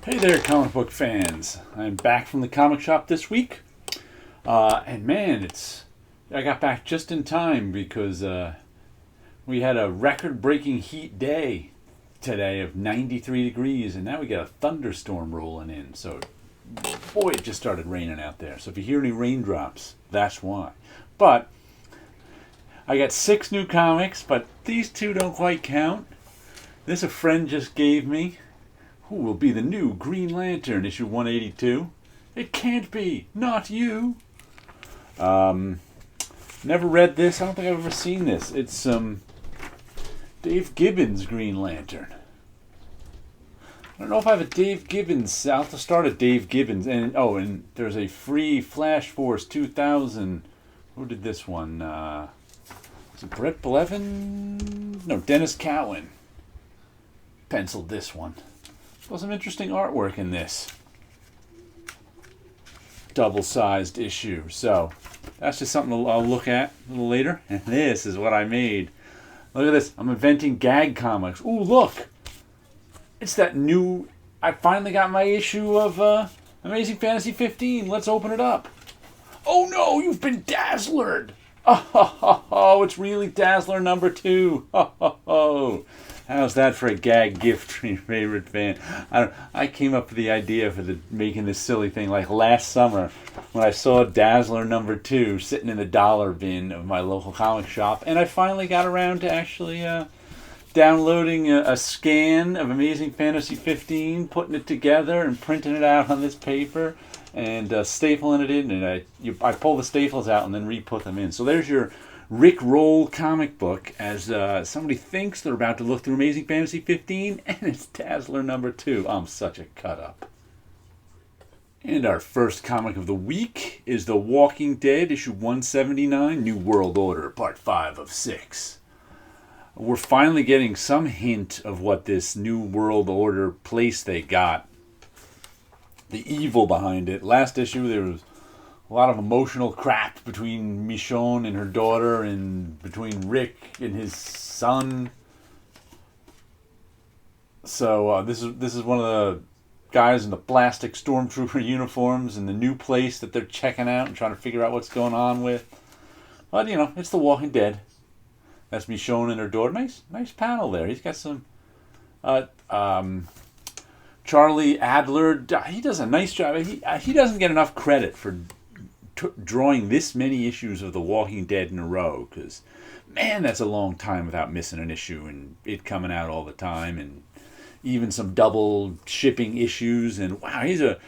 Hey there, comic book fans. I'm back from the comic shop this week. And man, I got back just in time because we had a record-breaking heat day today of 93 degrees, and now we got a thunderstorm rolling in. So, boy, it just started raining out there. So if you hear any raindrops, that's why. But I got 6 new comics, but these 2 don't quite count. This a friend just gave me. Who will be the new Green Lantern, issue 182? It can't be. Not you. Never read this. I don't think I've ever seen this. It's Dave Gibbons' Green Lantern. I don't know if I have a Dave Gibbons. I'll have to start at Dave Gibbons. And there's a free Flash Force 2000. Who did this one? Was it Brett Blevin? No, Dennis Cowan penciled this one. Well, some interesting artwork in this double-sized issue. So that's just something I'll look at a little later. And this is what I made. Look at this. I'm inventing gag comics. Ooh, look. It's that new... I finally got my issue of Amazing Fantasy 15. Let's open it up. Oh, no, you've been Dazzlered. Oh, it's really Dazzler number 2. Oh. How's that for a gag gift for your favorite fan? I came up with the idea for making this silly thing like last summer when I saw Dazzler number 2 sitting in the dollar bin of my local comic shop, and I finally got around to actually downloading a scan of Amazing Fantasy 15, putting it together and printing it out on this paper and stapling it in, and I pull the staples out and then re-put them in. So there's your Rick Roll comic book as somebody thinks they're about to look through Amazing Fantasy 15, and it's Dazzler number 2. I'm such a cut-up. And our first comic of the week is The Walking Dead, issue 179, New World Order, part 5 of 6. We're finally getting some hint of what this New World Order place they got. The evil behind it. Last issue there was a lot of emotional crap between Michonne and her daughter, and between Rick and his son. So this is one of the guys in the plastic stormtrooper uniforms in the new place that they're checking out and trying to figure out what's going on with. But it's The Walking Dead. That's Michonne and her daughter. Nice panel there. He's got some. Charlie Adler. He does a nice job. He doesn't get enough credit for drawing this many issues of The Walking Dead in a row, because man, that's a long time without missing an issue and it coming out all the time, and even some double shipping issues. And wow, he's a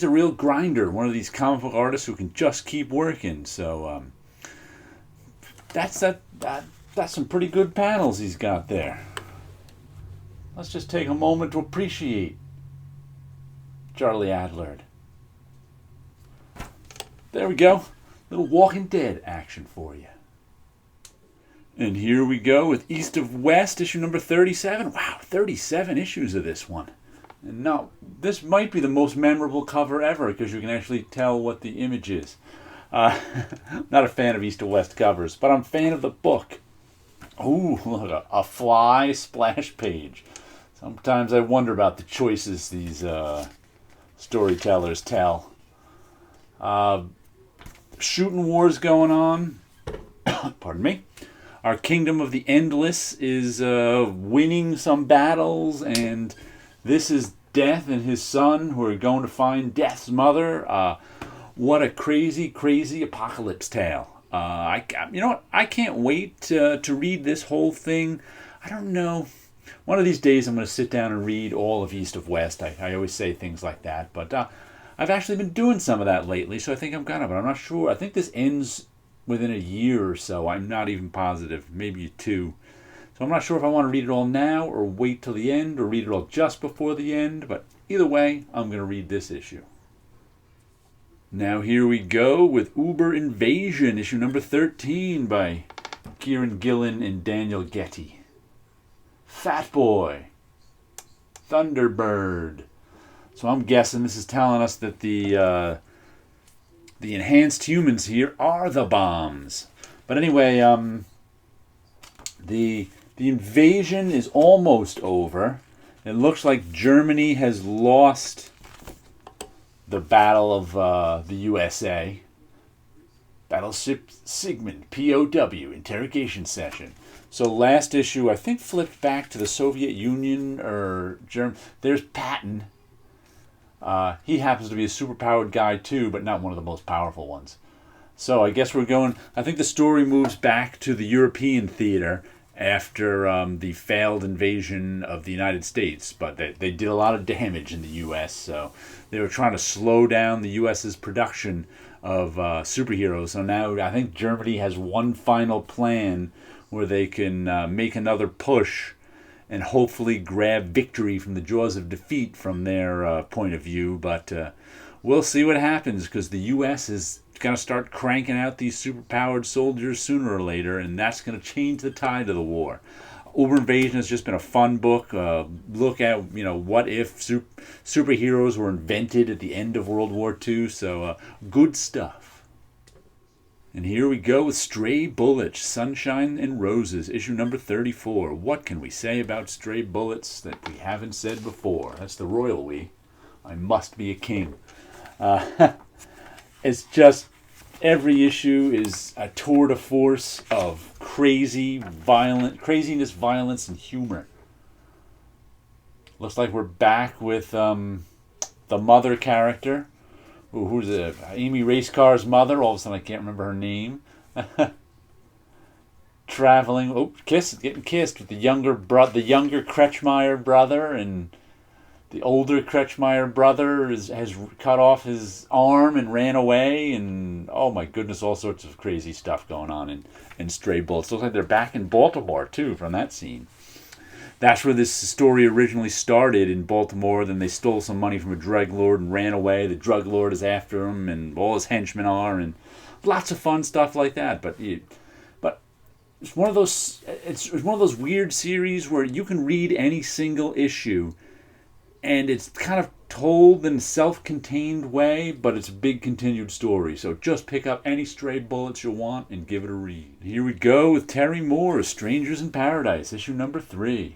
real grinder, one of these comic book artists who can just keep working. So that's some pretty good panels he's got there. Let's just take a moment to appreciate Charlie Adler. There we go. Little Walking Dead action for you. And here we go with East of West, issue number 37. Wow, 37 issues of this one. And now, this might be the most memorable cover ever because you can actually tell what the image is. Not a fan of East of West covers, but I'm a fan of the book. Ooh, look, a fly splash page. Sometimes I wonder about the choices these storytellers tell. Shooting wars going on. Pardon me. Our Kingdom of the Endless is winning some battles, and this is Death and his son who are going to find Death's mother. What a crazy apocalypse tale. You know what? I can't wait to read this whole thing. I don't know. One of these days I'm going to sit down and read all of East of West. I always say things like that, but I've actually been doing some of that lately, so I think I'm gonna, but I'm not sure. I think this ends within a year or so. I'm not even positive. Maybe 2. So I'm not sure if I want to read it all now or wait till the end or read it all just before the end, but either way, I'm going to read this issue. Now here we go with Uber Invasion, issue number 13 by Kieran Gillen and Daniel Getty. Fat Boy. Thunderbird. So I'm guessing this is telling us that the enhanced humans here are the bombs. But anyway, the invasion is almost over. It looks like Germany has lost the Battle of the USA. Battleship Sigmund, POW, interrogation session. So last issue, I think, flipped back to the Soviet Union or Germany. There's Patton. He happens to be a superpowered guy too, but not one of the most powerful ones. So I guess we're going... I think the story moves back to the European theater after the failed invasion of the United States. But they did a lot of damage in the U.S., so they were trying to slow down the U.S.'s production of superheroes. So now I think Germany has one final plan where they can make another push and hopefully grab victory from the jaws of defeat from their point of view. But we'll see what happens, because the U.S. is going to start cranking out these superpowered soldiers sooner or later, and that's going to change the tide of the war. Uber Invasion has just been a fun book. Look at, what if superheroes were invented at the end of World War II. So good stuff. And here we go with Stray Bullets, Sunshine and Roses, issue number 34. What can we say about Stray Bullets that we haven't said before? That's the royal we. I must be a king. It's just, every issue is a tour de force of craziness, violence, and humor. Looks like we're back with the mother character. Who's it? Amy Racecar's mother. All of a sudden I can't remember her name. Traveling, getting kissed with the younger Kretschmeyer brother, and the older Kretschmeyer brother has cut off his arm and ran away, and oh my goodness, all sorts of crazy stuff going on in Stray Bullets. Looks like they're back in Baltimore too from that scene. That's where this story originally started, in Baltimore. Then they stole some money from a drug lord and ran away. The drug lord is after him, and all his henchmen are, and lots of fun stuff like that. But it's one of those. It's one of those weird series where you can read any single issue, and it's kind of told in a self-contained way, but it's a big continued story. So just pick up any Stray Bullets you want and give it a read. Here we go with Terry Moore's Strangers in Paradise, issue number 3.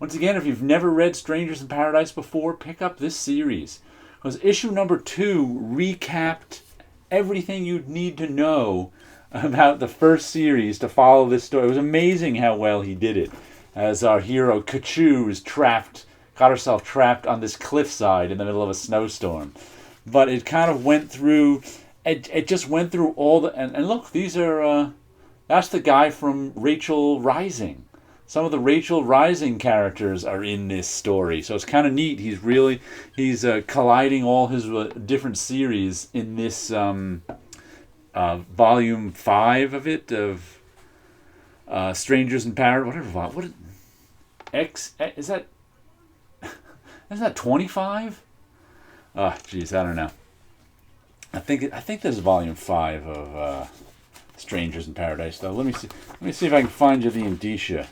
Once again, if you've never read Strangers in Paradise before, pick up this series, because issue number 2 recapped everything you'd need to know about the first series to follow this story. It was amazing how well he did it, as our hero Kachu is got herself trapped on this cliffside in the middle of a snowstorm. But it kind of went through, it just went through all the, and look, these are, that's the guy from Rachel Rising. Some of the Rachel Rising characters are in this story, so it's kind of neat. He's colliding all his different series in this volume 5 of it, of Strangers in Paradise. What is that? Is that 25? Oh, geez, I don't know. I think this is volume 5 of Strangers in Paradise, though. Let me see if I can find you the indicia.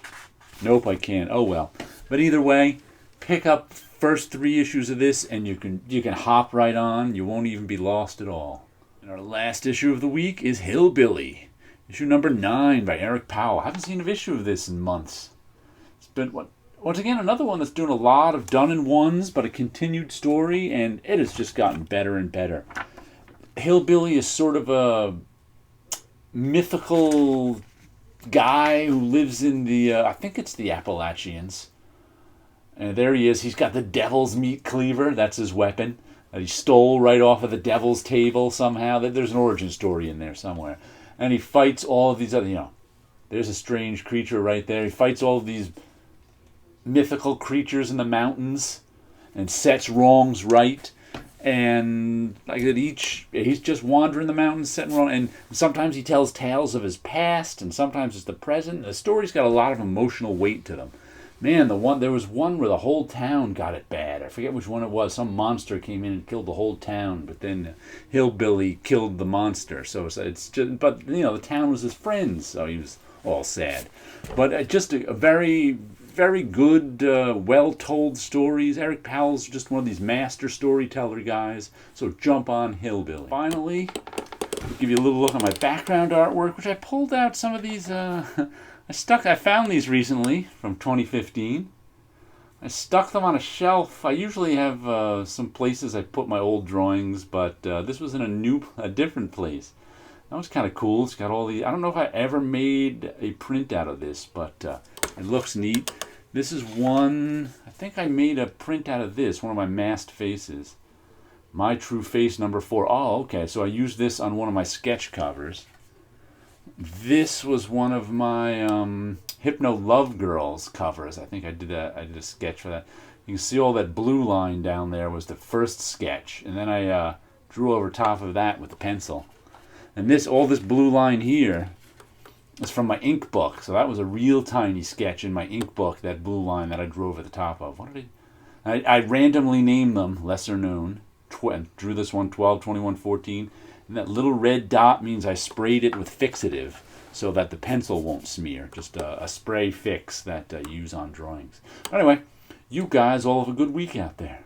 Nope, I can't. Oh well. But either way, pick up first 3 issues of this, and you can hop right on. You won't even be lost at all. And our last issue of the week is Hillbilly, issue number 9 by Eric Powell. I haven't seen an issue of this in months. It's been once again, another one that's doing a lot of done-in-ones, but a continued story, and it has just gotten better and better. Hillbilly is sort of a mythical guy who lives in the, I think it's the Appalachians. And there he is. He's got the devil's meat cleaver. That's his weapon that he stole right off of the devil's table somehow. There's an origin story in there somewhere. And he fights all of these other, there's a strange creature right there. He fights all of these mythical creatures in the mountains and sets wrongs right. And like that, he's just wandering the mountains, setting wrong. And sometimes he tells tales of his past, and sometimes it's the present. The story's got a lot of emotional weight to them. Man, there was one where the whole town got it bad. I forget which one it was. Some monster came in and killed the whole town, but then Hillbilly killed the monster. So it's just, but the town was his friends, so he was all sad. But just a very, very good, well-told stories. Eric Powell's just one of these master storyteller guys. So jump on Hillbilly. Finally, I'll give you a little look at my background artwork, which I pulled out some of these. I found these recently from 2015. I stuck them on a shelf. I usually have some places I put my old drawings, but this was in a different place. That was kind of cool. It's got all the. I don't know if I ever made a print out of this, but it looks neat. This is one. I think I made a print out of this. One of my masked faces. My True Face #4. Oh, okay. So I used this on one of my sketch covers. This was one of my Hypno Love Girls covers. I think I did a sketch for that. You can see all that blue line down there was the first sketch, and then I drew over top of that with a pencil. And all this blue line here is from my ink book. So that was a real tiny sketch in my ink book. That blue line that I drew over the top of. I randomly named them, lesser known. Drew this one 12, 21, 14. And that little red dot means I sprayed it with fixative so that the pencil won't smear. Just a spray fix that I use on drawings. Anyway, you guys all have a good week out there.